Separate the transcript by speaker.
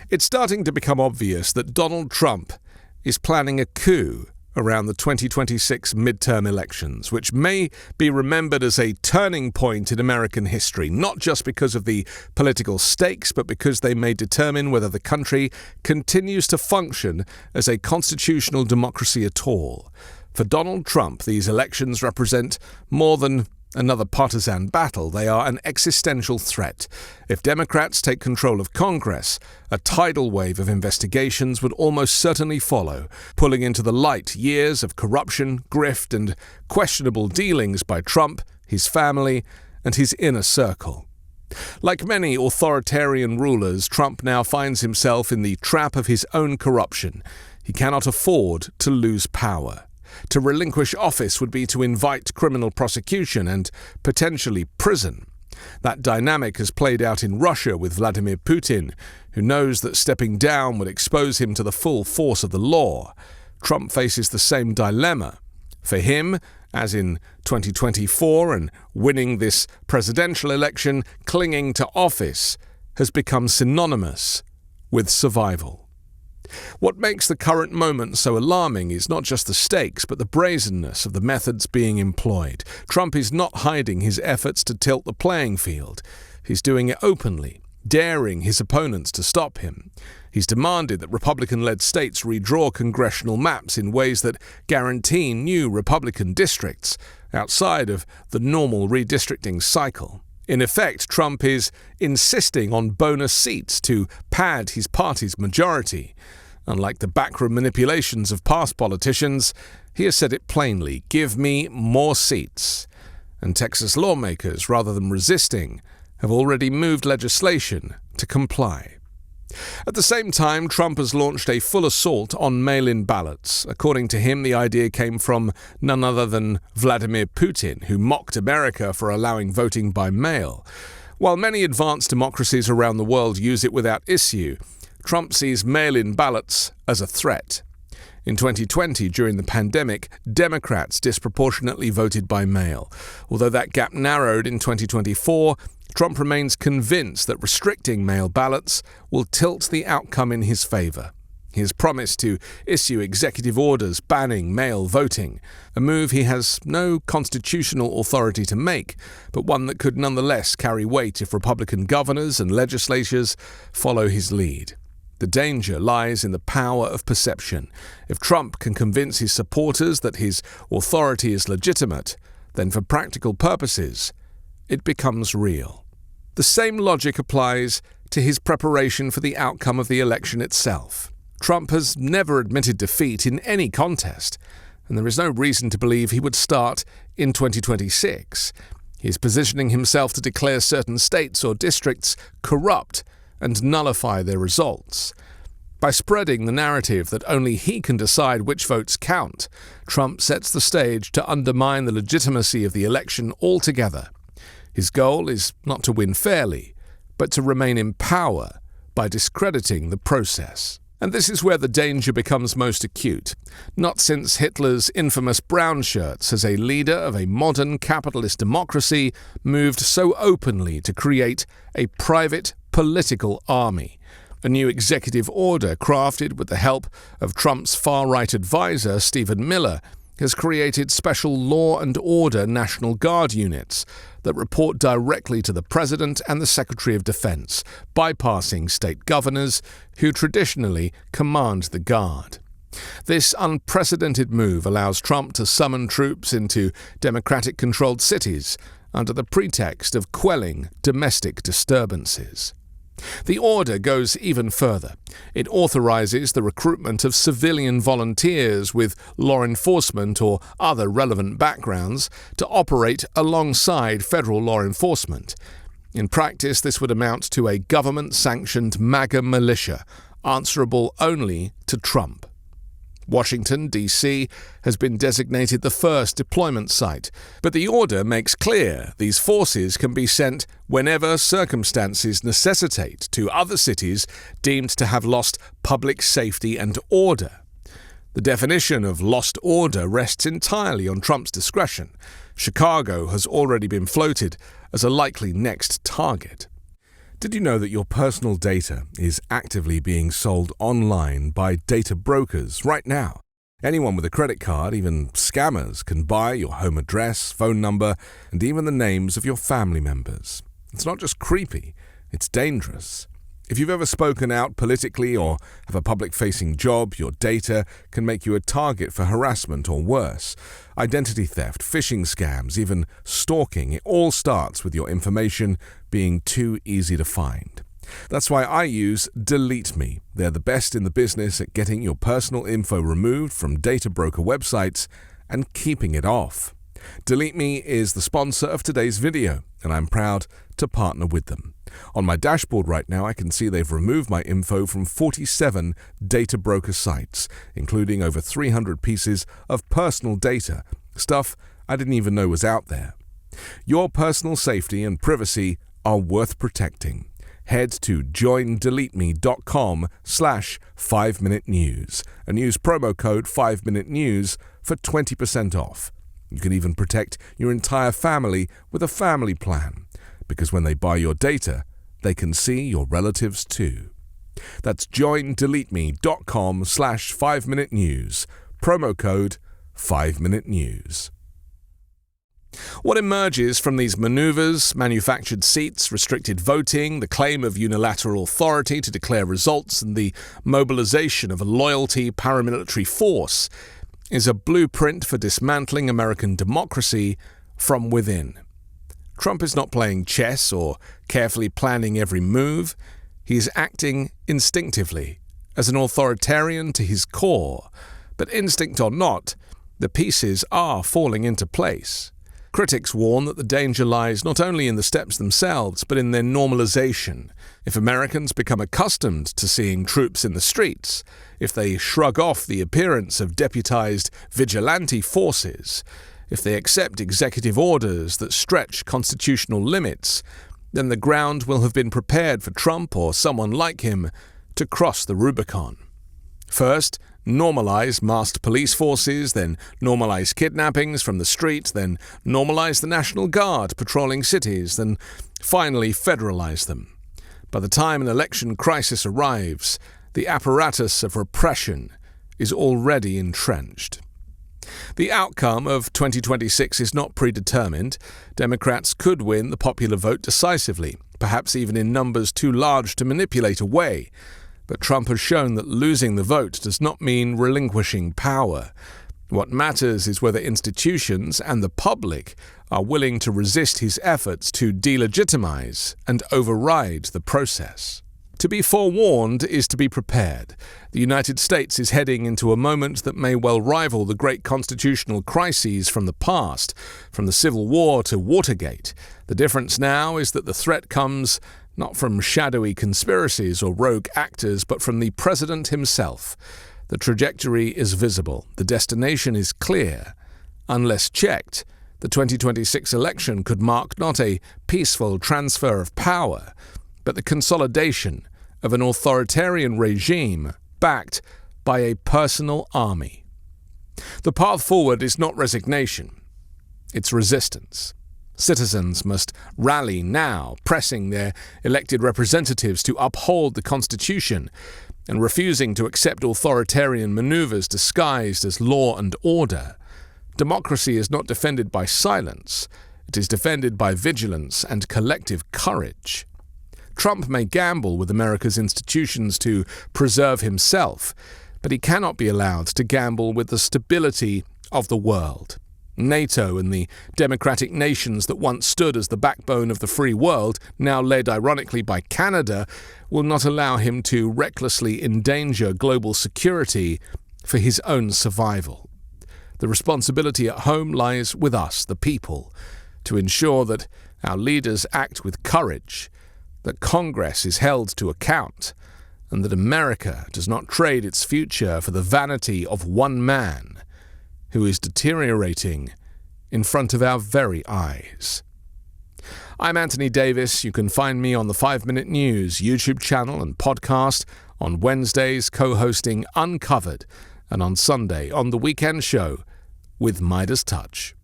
Speaker 1: It's starting to become obvious that Donald Trump is planning a coup around the 2026 midterm elections, which may be remembered as a turning point in American history, not just because of the political stakes, but because they may determine whether the country continues to function as a constitutional democracy at all. For Donald Trump, these elections represent more than another partisan battle. They are an existential threat. If Democrats take control of Congress, a tidal wave of investigations would almost certainly follow, pulling into the light years of corruption, grift, and questionable dealings by Trump, his family, and his inner circle. Like many authoritarian rulers, Trump now finds himself in the trap of his own corruption. He cannot afford to lose power. To relinquish office would be to invite criminal prosecution and potentially prison. That dynamic has played out in Russia with Vladimir Putin, who knows that stepping down would expose him to the full force of the law. Trump faces the same dilemma. For him, as in 2024 and winning this presidential election, clinging to office has become synonymous with survival. What makes the current moment so alarming is not just the stakes, but the brazenness of the methods being employed. Trump is not hiding his efforts to tilt the playing field. He's doing it openly, daring his opponents to stop him. He's demanded that Republican-led states redraw congressional maps in ways that guarantee new Republican districts outside of the normal redistricting cycle. In effect, Trump is insisting on bonus seats to pad his party's majority. Unlike the backroom manipulations of past politicians, he has said it plainly: give me more seats. And Texas lawmakers, rather than resisting, have already moved legislation to comply. At the same time, Trump has launched a full assault on mail-in ballots. According to him, the idea came from none other than Vladimir Putin, who mocked America for allowing voting by mail. While many advanced democracies around the world use it without issue, Trump sees mail-in ballots as a threat. In 2020, during the pandemic, Democrats disproportionately voted by mail. Although that gap narrowed in 2024, Trump remains convinced that restricting mail ballots will tilt the outcome in his favor. He has promised to issue executive orders banning mail voting, a move he has no constitutional authority to make, but one that could nonetheless carry weight if Republican governors and legislatures follow his lead. The danger lies in the power of perception. If Trump can convince his supporters that his authority is legitimate, then for practical purposes, it becomes real. The same logic applies to his preparation for the outcome of the election itself. Trump has never admitted defeat in any contest, and there is no reason to believe he would start in 2026. He is positioning himself to declare certain states or districts corrupt and nullify their results. By spreading the narrative that only he can decide which votes count, Trump sets the stage to undermine the legitimacy of the election altogether. His goal is not to win fairly, but to remain in power by discrediting the process. And this is where the danger becomes most acute. Not since Hitler's infamous brown shirts has a leader of a modern capitalist democracy moved so openly to create a private political army. A new executive order, crafted with the help of Trump's far-right advisor, Stephen Miller, has created special law and order National Guard units that report directly to the President and the Secretary of Defense, bypassing state governors who traditionally command the Guard. This unprecedented move allows Trump to summon troops into Democratic-controlled cities under the pretext of quelling domestic disturbances. The order goes even further. It authorizes the recruitment of civilian volunteers with law enforcement or other relevant backgrounds to operate alongside federal law enforcement. In practice, this would amount to a government-sanctioned MAGA militia, answerable only to Trump. Washington, D.C. has been designated the first deployment site, but the order makes clear these forces can be sent whenever circumstances necessitate to other cities deemed to have lost public safety and order. The definition of lost order rests entirely on Trump's discretion. Chicago has already been floated as a likely next target. Did you know that your personal data is actively being sold online by data brokers right now? Anyone with a credit card, even scammers, can buy your home address, phone number, and even the names of your family members. It's not just creepy, it's dangerous. If you've ever spoken out politically or have a public-facing job, your data can make you a target for harassment or worse. Identity theft, phishing scams, even stalking, it all starts with your information being too easy to find. That's why I use Delete Me. They're the best in the business at getting your personal info removed from data broker websites and keeping it off. Delete Me is the sponsor of today's video, and I'm proud to partner with them. On my dashboard right now, I can see they've removed my info from 47 data broker sites, including over 300 pieces of personal data, stuff I didn't even know was out there. Your personal safety and privacy are worth protecting. Head to joindeleteme.com/5minutenews and use promo code 5minutenews for 20% off. You can even protect your entire family with a family plan, because when they buy your data, they can see your relatives too. That's joindeleteme.com/5minutenews, promo code 5minutenews. What emerges from these maneuvers, manufactured seats, restricted voting, the claim of unilateral authority to declare results, and the mobilization of a loyalty paramilitary force is a blueprint for dismantling American democracy from within. Trump is not playing chess or carefully planning every move. He is acting instinctively, as an authoritarian to his core. But instinct or not, the pieces are falling into place. Critics warn that the danger lies not only in the steps themselves, but in their normalization. If Americans become accustomed to seeing troops in the streets, if they shrug off the appearance of deputized vigilante forces, if they accept executive orders that stretch constitutional limits, then the ground will have been prepared for Trump or someone like him to cross the Rubicon. First, normalize masked police forces, then normalize kidnappings from the street, then normalize the National Guard patrolling cities, then finally federalize them. By the time an election crisis arrives, the apparatus of repression is already entrenched. The outcome of 2026 is not predetermined. Democrats could win the popular vote decisively, perhaps even in numbers too large to manipulate away. But Trump has shown that losing the vote does not mean relinquishing power. What matters is whether institutions and the public are willing to resist his efforts to delegitimize and override the process. To be forewarned is to be prepared. The United States is heading into a moment that may well rival the great constitutional crises from the past, from the Civil War to Watergate. The difference now is that the threat comes not from shadowy conspiracies or rogue actors, but from the president himself. The trajectory is visible. The destination is clear. Unless checked, the 2026 election could mark not a peaceful transfer of power, but the consolidation of an authoritarian regime backed by a personal army. The path forward is not resignation. It's resistance. Citizens must rally now, pressing their elected representatives to uphold the Constitution and refusing to accept authoritarian maneuvers disguised as law and order. Democracy is not defended by silence. It is defended by vigilance and collective courage. Trump may gamble with America's institutions to preserve himself, but he cannot be allowed to gamble with the stability of the world. NATO and the democratic nations that once stood as the backbone of the free world, now led ironically by Canada, will not allow him to recklessly endanger global security for his own survival. The responsibility at home lies with us, the people, to ensure that our leaders act with courage, that Congress is held to account, and that America does not trade its future for the vanity of one man who is deteriorating in front of our very eyes. I'm Anthony Davis. You can find me on the 5 Minute News YouTube channel and podcast, on Wednesdays co-hosting Uncovered, and on Sunday on The Weekend Show with Midas Touch.